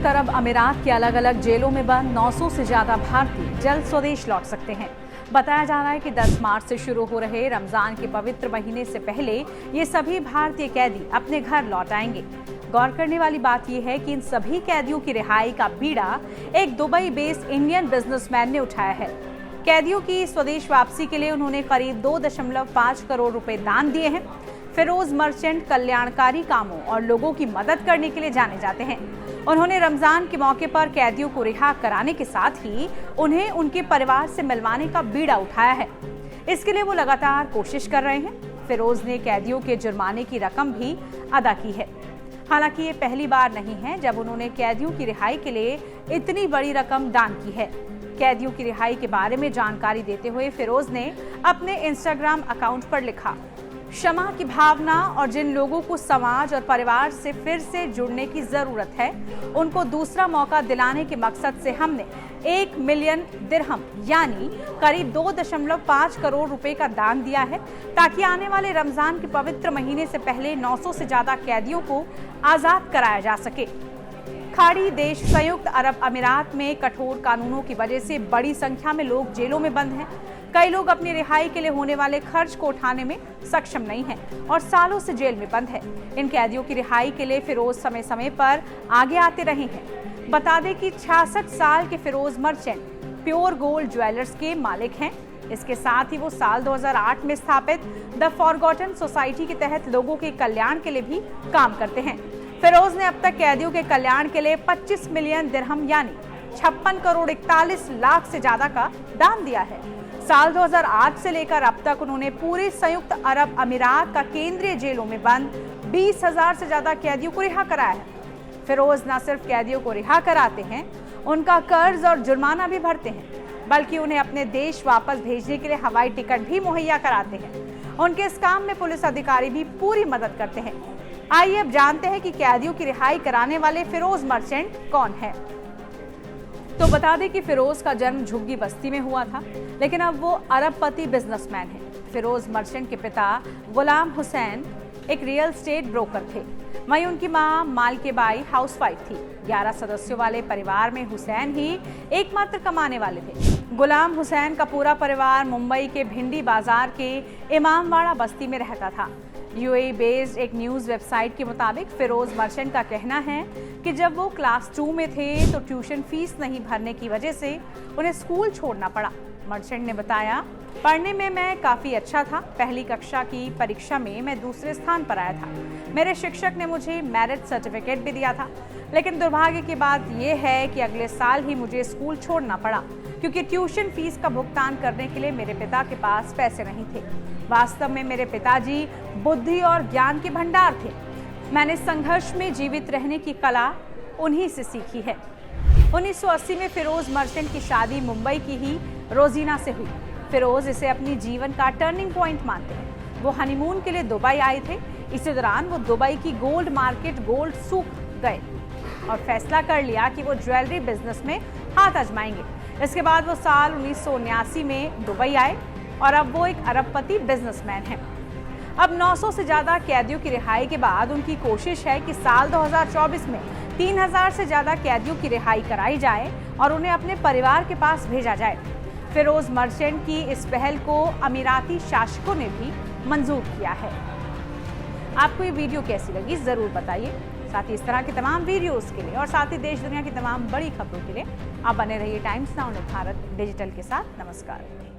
संयुक्त अरब अमीरात के अलग अलग जेलों में बंद 900 से ज्यादा भारतीय जल्द स्वदेश लौट सकते हैं। बताया जा रहा है कि 10 मार्च से शुरू हो रहे रमजान के पवित्र महीने से पहले ये सभी भारतीय कैदी अपने घर लौट आएंगे। गौर करने वाली बात यह है कि इन सभी कैदियों की रिहाई का बीड़ा एक दुबई बेस्ड इंडियन बिजनेसमैन ने उठाया है। कैदियों की स्वदेश वापसी के लिए उन्होंने करीब 2.5 करोड़ रुपए दान दिए हैं। फिरोज मर्चेंट कल्याणकारी कामों और लोगों की मदद करने के लिए जाने जाते हैं। उन्होंने रमजान के मौके पर कैदियों को रिहा कराने के साथ ही उन्हें उनके परिवार से मिलवाने का बीड़ा उठाया है। इसके लिए वो लगातार कोशिश कर रहे हैं। फिरोज ने कैदियों के जुर्माने की रकम भी अदा की है। हालांकि ये पहली बार नहीं है जब उन्होंने कैदियों की रिहाई के लिए इतनी बड़ी रकम दान की है। कैदियों की रिहाई के बारे में जानकारी देते हुए फिरोज ने अपने इंस्टाग्राम अकाउंट पर लिखा, क्षमा की भावना और जिन लोगों को समाज और परिवार से फिर से जुड़ने की जरूरत है, उनको दूसरा मौका दिलाने के मकसद से हमने 1 मिलियन दिरहम यानी करीब 2.5 करोड़ रुपए का दान दिया है, ताकि आने वाले रमजान के पवित्र महीने से पहले 900 से ज्यादा कैदियों को आजाद कराया जा सके। खाड़ी देश संयुक्त अरब अमीरात में कठोर कानूनों की वजह से बड़ी संख्या में लोग जेलों में बंद हैं। कई लोग अपनी रिहाई के लिए होने वाले खर्च को उठाने में सक्षम नहीं हैं और सालों से जेल में बंद है। इन कैदियों की रिहाई के लिए फिरोज समय समय पर आगे आते रहे हैं। बता दें कि 66 साल के Firoz Merchant pure gold jewellers के मालिक हैं। इसके साथ ही वो साल 2008 में स्थापित द फॉरगॉटन सोसाइटी के तहत लोगों के कल्याण के लिए भी काम करते हैं। फिरोज ने अब तक कैदियों के कल्याण के लिए 25 मिलियन दिरहम यानी 56 करोड़ 41 लाख से ज्यादा का दान दिया है। साल 2008 से लेकर अब तक उन्होंने पूरे संयुक्त अरब अमीरात का केंद्रीय जेलों में बंद 20,000 से ज्यादा कैदियों को रिहा कराया है। फिरोज न सिर्फ कैदियों को रिहा कराते हैं, उनका कर्ज और जुर्माना भी भरते हैं, बल्कि उन्हें अपने देश वापस भेजने के लिए हवाई टिकट भी मुहैया कराते हैं। उनके इस काम में पुलिस अधिकारी भी पूरी मदद करते हैं। आइए अब जानते हैं कि कैदियों की रिहाई कराने वाले फिरोज मर्चेंट कौन है। तो बता दें कि फिरोज का जन्म झुग्गी बस्ती में हुआ था, लेकिन अब वो अरबपति बिजनेसमैन है। फिरोज मर्चेंट के पिता गुलाम हुसैन एक रियल स्टेट ब्रोकर थे। वहीं उनकी मां मालकेबाई हाउसवाइफ थी। 11 सदस्यों वाले परिवार में हुसैन ही एकमात्र कमाने वाले थे। गुलाम हुसैन का पूरा परिवार मुंबई के भिंडी बाजार के इमामवाड़ा बस्ती में रहता था। यूएई बेस्ड एक न्यूज़ वेबसाइट के मुताबिक फिरोज मर्चेंट का कहना है कि जब वो क्लास 2 में थे तो ट्यूशन फीस नहीं भरने की वजह से उन्हें स्कूल छोड़ना पड़ा। मर्चेंट ने बताया, पढ़ने में मैं काफ़ी अच्छा था। पहली कक्षा की परीक्षा में मैं दूसरे स्थान पर आया था। मेरे शिक्षक ने मुझे मेरिट सर्टिफिकेट भी दिया था, लेकिन दुर्भाग्य की बात यह है कि अगले साल ही मुझे स्कूल छोड़ना पड़ा, क्योंकि ट्यूशन फीस का भुगतान करने के लिए मेरे पिता के पास पैसे नहीं थे। वास्तव में मेरे पिताजी बुद्धि और ज्ञान के भंडार थे। मैंने संघर्ष में जीवित रहने की कला उन्हीं से सीखी है। 1980 में फिरोज मर्चेंट की शादी मुंबई की ही रोजीना से हुई। फिरोज इसे अपनी जीवन का टर्निंग पॉइंट मानते हैं। वो हनीमून के लिए दुबई आए थे। इसी दौरान वो दुबई की गोल्ड मार्केट गोल्ड सूक गए और फैसला कर लिया कि वो ज्वेलरी बिजनेस में हाथ आजमाएंगे। इसके बाद वो साल 1979 में दुबई आए और अब वो एक अरबपति बिजनेसमैन हैं। अब 900 से ज़्यादा कैदियों की रिहाई के बाद उनकी कोशिश है कि साल 2024 में 3000 से ज़्यादा कैदियों की रिहाई कराई जाए और उन्हें अपने परिवार के पास भेजा जाए। फिरोज मर्चेंट की इस पहल को अमीराती शासकों ने भी मंजूर किया है। आपको ये वीडियो कैसी लगी ज़रूर बताइए। साथ ही इस तरह के तमाम वीडियोस के लिए और साथ ही देश दुनिया की तमाम बड़ी खबरों के लिए आप बने रहिए टाइम्स नाउ भारत डिजिटल के साथ। नमस्कार।